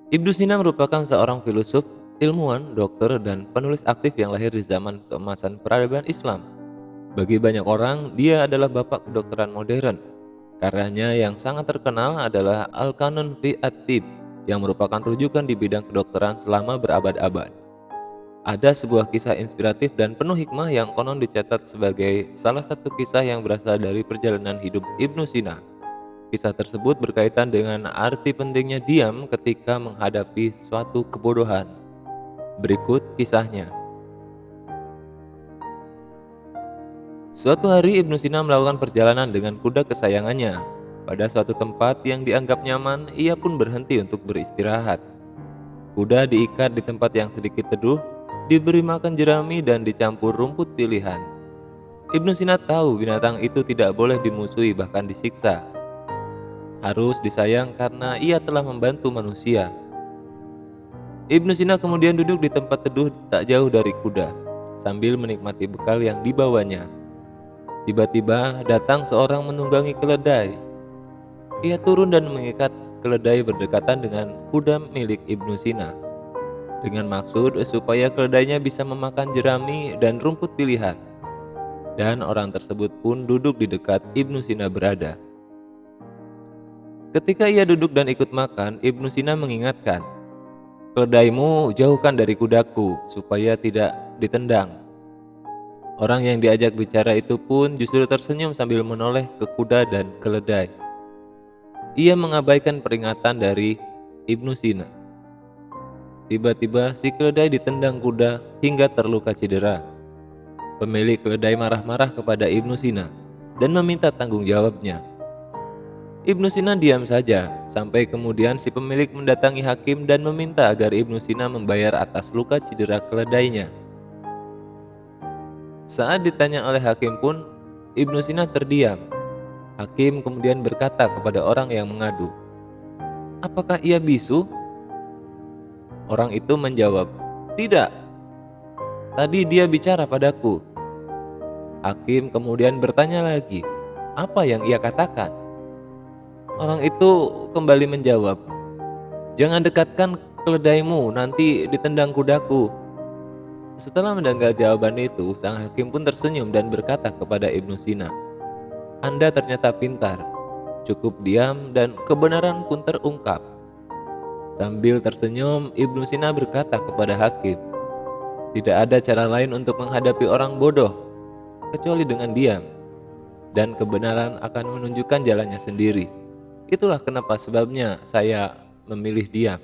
Ibnu Sina merupakan seorang filosof, ilmuwan, dokter, dan penulis aktif yang lahir di zaman keemasan peradaban Islam. Bagi banyak orang, dia adalah bapak kedokteran modern. Karyanya yang sangat terkenal adalah Al-Qanun fi At-Tib, yang merupakan rujukan di bidang kedokteran selama berabad-abad. Ada sebuah kisah inspiratif dan penuh hikmah yang konon dicatat sebagai salah satu kisah yang berasal dari perjalanan hidup Ibnu Sina. Kisah tersebut berkaitan dengan arti pentingnya diam ketika menghadapi suatu kebodohan. Berikut kisahnya. Suatu hari Ibnu Sina melakukan perjalanan dengan kuda kesayangannya. Pada suatu tempat yang dianggap nyaman, ia pun berhenti untuk beristirahat. Kuda diikat di tempat yang sedikit teduh, diberi makan jerami dan dicampur rumput pilihan. Ibnu Sina tahu binatang itu tidak boleh dimusuhi bahkan disiksa. Harus disayang karena ia telah membantu manusia. Ibnu Sina kemudian duduk di tempat teduh tak jauh dari kuda, sambil menikmati bekal yang dibawanya. Tiba-tiba datang seorang menunggangi keledai. Ia turun dan mengikat keledai berdekatan dengan kuda milik Ibnu Sina, dengan maksud supaya keledainya bisa memakan jerami dan rumput pilihan. Dan orang tersebut pun duduk di dekat Ibnu Sina berada. Ketika ia duduk dan ikut makan, Ibnu Sina mengingatkan, "Keledaimu jauhkan dari kudaku supaya tidak ditendang." Orang yang diajak bicara itu pun justru tersenyum sambil menoleh ke kuda dan keledai. Ia mengabaikan peringatan dari Ibnu Sina. Tiba-tiba si keledai ditendang kuda hingga terluka cedera. Pemilik keledai marah-marah kepada Ibnu Sina dan meminta tanggung jawabnya. Ibnu Sina diam saja, sampai kemudian si pemilik mendatangi hakim dan meminta agar Ibnu Sina membayar atas luka cedera keledainya. Saat ditanya oleh hakim pun, Ibnu Sina terdiam. Hakim kemudian berkata kepada orang yang mengadu, "Apakah ia bisu?" Orang itu menjawab, "Tidak, tadi dia bicara padaku." Hakim kemudian bertanya lagi, "Apa yang ia katakan?" Orang itu kembali menjawab, "Jangan dekatkan keledaimu, nanti ditendang kudaku." Setelah mendengar jawaban itu, sang hakim pun tersenyum dan berkata kepada Ibnu Sina, "Anda ternyata pintar, cukup diam dan kebenaran pun terungkap." Sambil tersenyum, Ibnu Sina berkata kepada hakim, "Tidak ada cara lain untuk menghadapi orang bodoh, kecuali dengan diam, dan kebenaran akan menunjukkan jalannya sendiri. Itulah kenapa sebabnya saya memilih diam."